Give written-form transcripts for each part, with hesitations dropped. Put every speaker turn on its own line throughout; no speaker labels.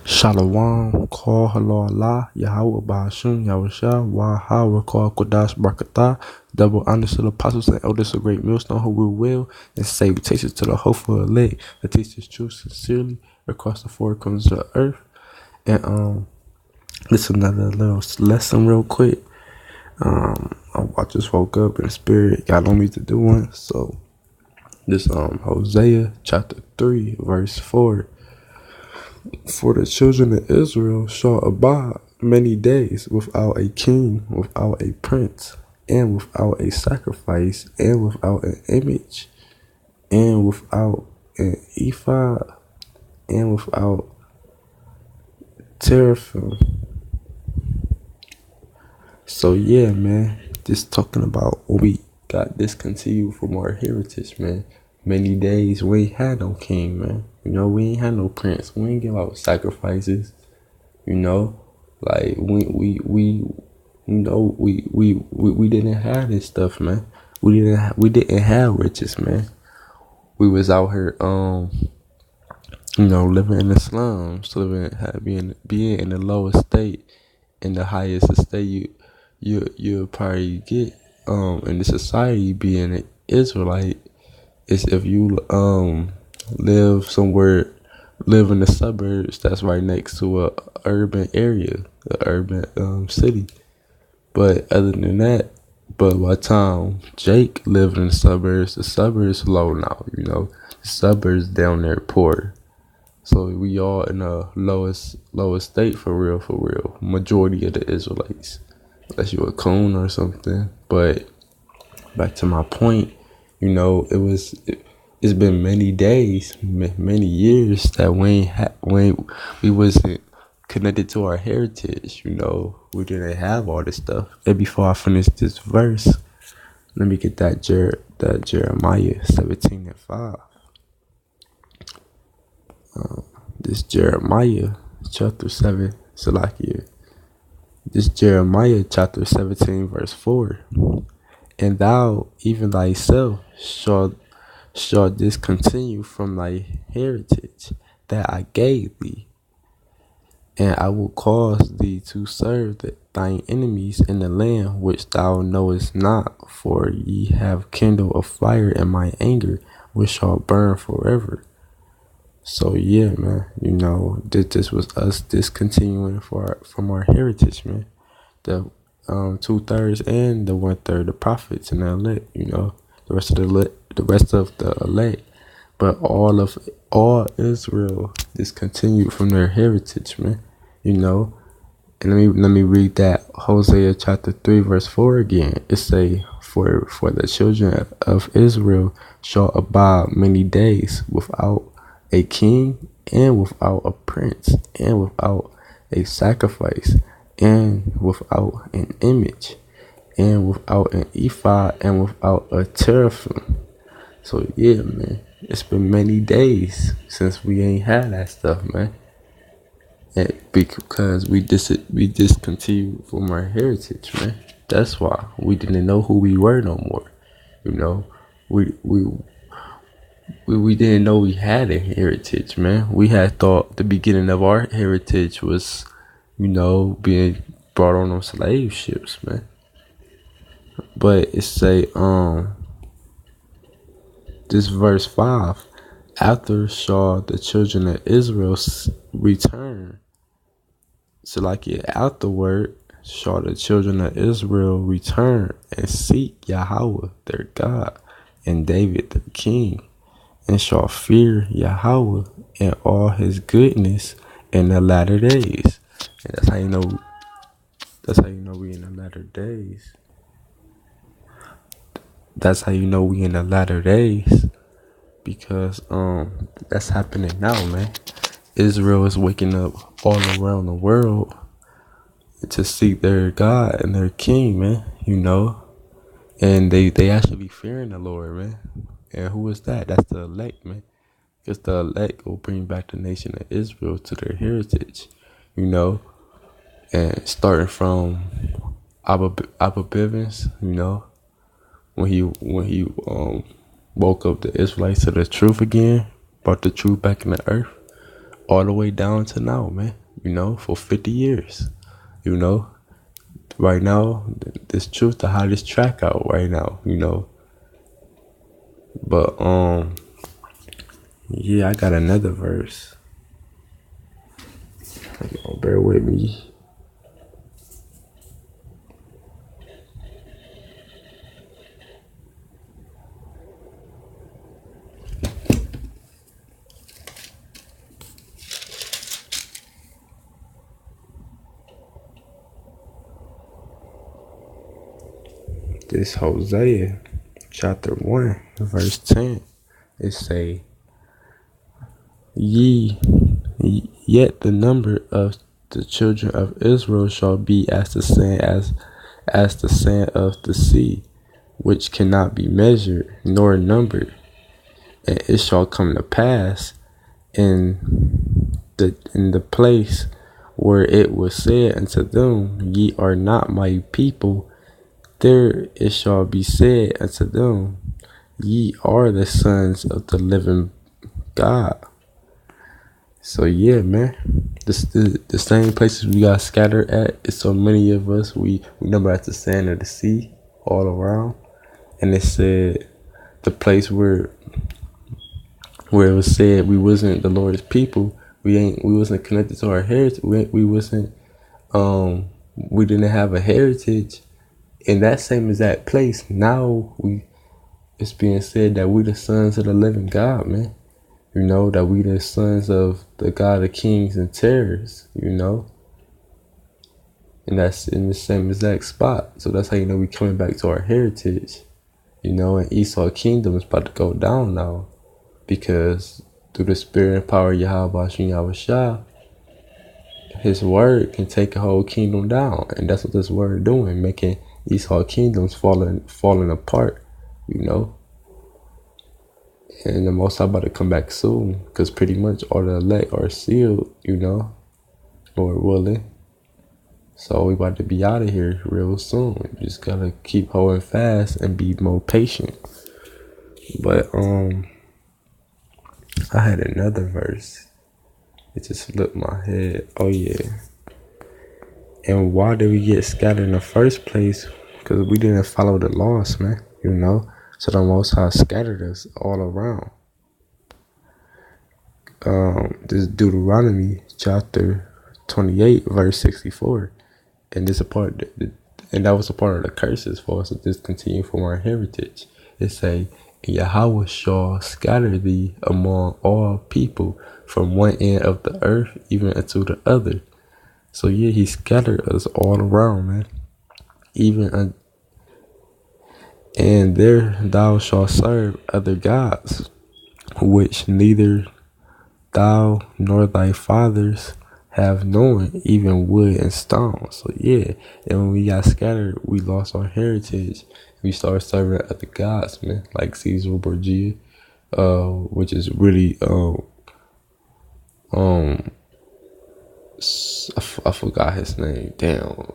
Shalom, call hello Allah, Yahweh Ba'ashun, Yahushua, Waha, call Kodash Barakatah, double honors to the apostles and elders of great millstone who will and salutations to the hopeful elect that teaches truth sincerely across the four corners of the earth. And this is another little lesson real quick. I just woke up in the spirit, God on me to do one. So this Hosea chapter 3 verse 4. For the children of Israel shall abide many days without a king, without a prince, and without a sacrifice, and without an image, and without an ephod, and without teraphim. So yeah, man, just talking about what we got discontinued from our heritage, man. Many days we ain't had no king, man. You know, we ain't had no prince. We ain't give out sacrifices. You know, like we didn't have this stuff, man. We didn't have riches, man. We was out here, living in the slums, being in the lowest state, in the highest estate you'll probably get, in the society. Being an Israelite is if you live in the suburbs that's right next to a urban area, a urban city. But other than that, by the time Jake lived in the suburbs low now, the suburbs down there poor. So we all in the lowest state for real. Majority of the Israelites, unless you a coon or something. But back to my point, it's been many days, many years that we wasn't connected to our heritage. We didn't have all this stuff. And before I finish this verse, let me get that Jeremiah 17:5. This Jeremiah chapter 7, Salakia. This Jeremiah chapter 17 verse 4. And thou even thyself shall discontinue from thy heritage that I gave thee, and I will cause thee to serve thine enemies in the land which thou knowest not, for ye have kindled a fire in my anger, which shall burn forever. So yeah, man, this was us discontinuing from our heritage, man. The 2/3 and the 1/3, the prophets and the elect, the rest of the elect, but all Israel discontinued from their heritage, man. And let me read that Hosea chapter 3 verse 4 again. It say, for the children of Israel shall abide many days without a king, and without a prince, and without a sacrifice, and without an image, and without an ephod, and without a teraphim. So yeah, man, it's been many days since we ain't had that stuff, man. And because we discontinued from our heritage, man. That's why we didn't know who we were no more. We didn't know we had a heritage, man. We had thought the beginning of our heritage was, being brought on them slave ships, man. But it say, this verse 5, after shall the children of Israel return. So afterward shall the children of Israel return and seek Yahweh their God and David their king, and shall fear Yahweh and all his goodness in the latter days. And that's how you know we in the latter days. That's how you know we in the latter days. Because that's happening now, man. Israel is waking up all around the world to seek their God and their king, man. And they actually fearing the Lord, man. And who is that? That's the elect, man. Because the elect will bring back the nation of Israel to their heritage, and starting from Abba Bivens, when he woke up the Israelites to the truth again, brought the truth back in the earth, all the way down to now, man. For 50 years. You know, right now, this truth, the hottest track out right now. But yeah, I got another verse. Bear with me. This Hosea chapter 1 verse 10. It say, yet the number of the children of Israel shall be as the sand of the sea, which cannot be measured nor numbered. And it shall come to pass in the place where it was said unto them, ye are not my people, there it shall be said unto them, ye are the sons of the living God. So yeah, man, the same places we got scattered at, it's so many of us, we number at the sand of the sea all around. And it said the place where it was said we wasn't the Lord's people, we wasn't connected to our heritage, we wasn't we didn't have a heritage in that same exact place. Now it's being said that we the sons of the living God, man. That we the sons of the God of kings and terrors, and that's in the same exact spot. So that's how we coming back to our heritage, and Esau kingdom is about to go down now, because through the spirit and power of Yahweh Shah, his word can take a whole kingdom down, and that's what this word doing, making Esau kingdoms falling apart, And the Most High about to come back soon, because pretty much all the elect are sealed, Lord willing. So we about to be out of here real soon. We just gotta keep holding fast and be more patient. But I had another verse. It just slipped my head. Oh yeah. And why did we get scattered in the first place? Because we didn't follow the laws, man. So the Most High scattered us all around. This Deuteronomy chapter 28 verse 64, and this and that was a part of the curses for us to discontinue from our heritage. It say, Yahweh shall scatter thee among all people from one end of the earth even unto the other. So yeah, he scattered us all around, man. And there thou shalt serve other gods, which neither thou nor thy fathers have known, even wood and stone. So yeah, and when we got scattered, we lost our heritage. We started serving other gods, man, like Caesar Borgia, which is really I forgot his name. Damn.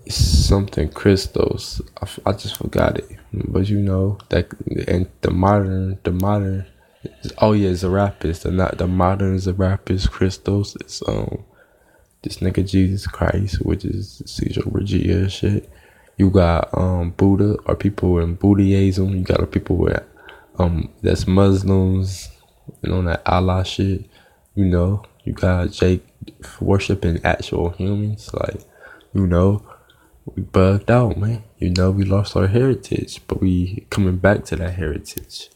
It's something Christos. I just forgot it. But that, and the modern oh yeah, Zarapis. The modern Zarapis Christos is this nigga Jesus Christ, which is Caesar Borgia shit. You got Buddha, or people in Buddhism. You got people with that's Muslims and on that Allah shit. You got Jake worshiping actual humans, like we bugged out, man. We lost our heritage, but we coming back to that heritage.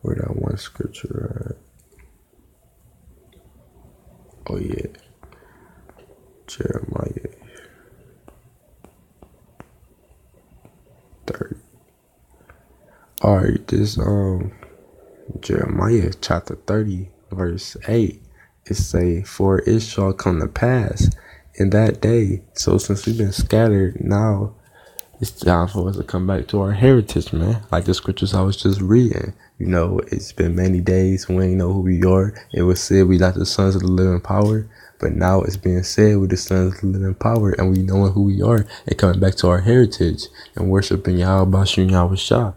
Where that one scripture at? Oh yeah, Jeremiah 30. Alright, this Jeremiah chapter 30 verse 8, it say, for it shall come to pass in that day. So since we've been scattered, now it's time for us to come back to our heritage, man. Like the scriptures I was just reading. It's been many days, we ain't know who we are. It was said we not the sons of the living power, But now it's being said with the sons of living power, and we knowing who we are and coming back to our heritage and worshiping Yahweh Bashim Yahweh Shah.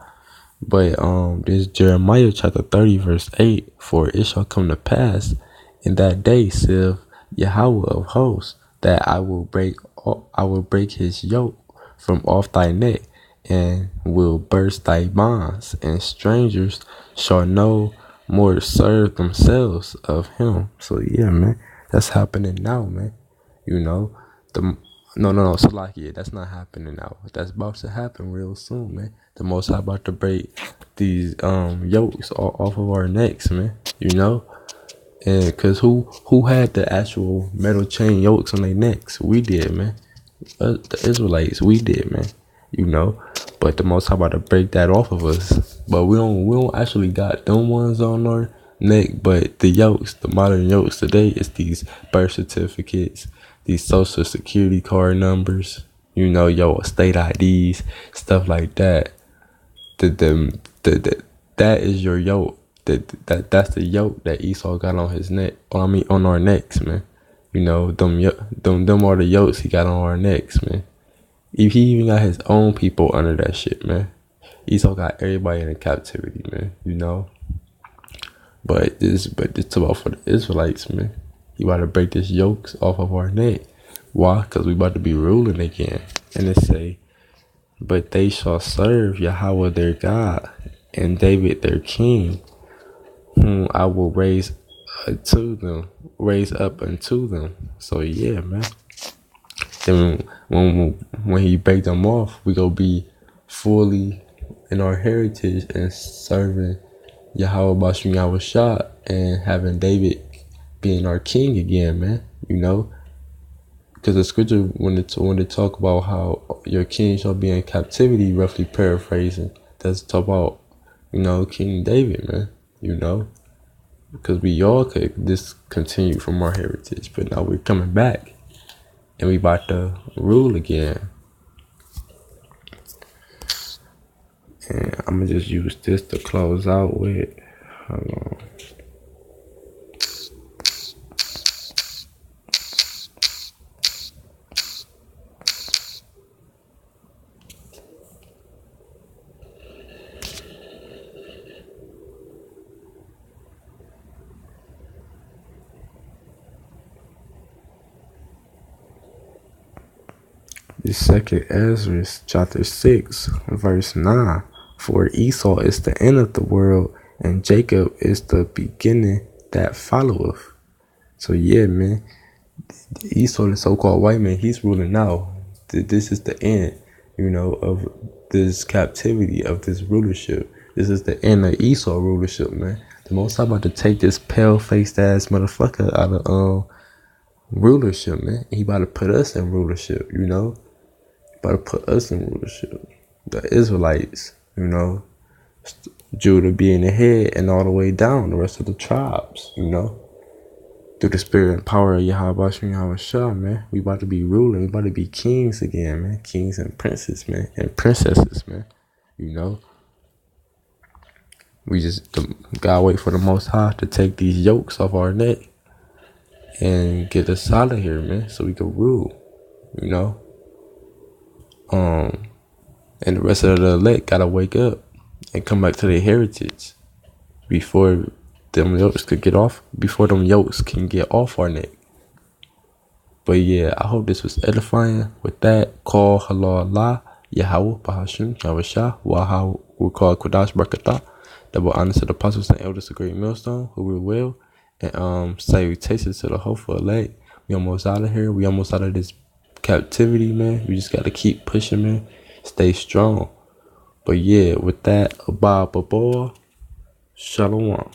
But this Jeremiah chapter 30 verse 8, for it shall come to pass in that day, saith Yahweh of hosts, that I will break his yoke from off thy neck, and will burst thy bonds, and strangers shall no more serve themselves of him. So yeah, man, that's happening now, man. You know, the no. So like, yeah, that's not happening now. That's about to happen real soon, man. The Most High about to break these yokes off of our necks, man. You know, and cause who had the actual metal chain yokes on their necks? We did, man. The Israelites, we did, man. You know, but the Most High about to break that off of us. But we don't actually got them ones on our neck. But the yokes, the modern yokes today, is these birth certificates, these social security card numbers. You know, your state IDs, stuff like that. That is your yoke. That's the yoke that Esau got on his neck. I mean, on our necks, man. You know, them are the yokes he got on our necks, man. He even got his own people under that shit, man. Esau got everybody in captivity, man. You know. But it's about for the Israelites, man. He about to break this yokes off of our neck. Why? Because we about to be ruling again. And it say, but they shall serve Yahweh their God, and David their king, whom I will raise up unto them. So yeah, man. Then when he break them off, we gonna be fully in our heritage and serving Yahweh Bashim Yahweh Shah and having David being our king again, man. You know, because the scripture when they talk about how your king shall be in captivity, roughly paraphrasing, that's talk about, you know, King David, man. You know, because we all could discontinue from our heritage, but now we're coming back and we about to rule again. And I'm gonna just use this to close out with. Hold on. The second Ezra, chapter 6, verse 9. For Esau is the end of the world, and Jacob is the beginning that followeth. So yeah, man, Esau, the so-called white man, he's ruling now. This is the end, you know, of this captivity, of this rulership. This is the end of Esau rulership, man. The Most High about to take this pale-faced ass motherfucker out of rulership, man. He about to put us in rulership, you know. About to put us in rulership. The Israelites, you know. Judah being the head and all the way down, the rest of the tribes, you know. Through the spirit and power of Yahweh Yahweh Shah, man. We about to be ruling. We about to be kings again, man. Kings and princes, man. And princesses, man. You know. We just gotta wait for the Most High to take these yokes off our neck and get us out of here, man. So we can rule, you know. And the rest of the elect gotta wake up and come back to their heritage before them yokes could get off, before them yokes can get off our neck. But yeah, I hope this was edifying. With that, call Halal Allah, Yahweh, Bahashim, Yahweh Shah, Waha, we call Kodash Barakatah. Double honor to the apostles and elders of Great Millstone, who were well. And salutations to the hopeful elect. We almost out of here. We almost out of this captivity, man. We just gotta keep pushing, man. Stay strong. But yeah, with that, Abba Baba, Shalom.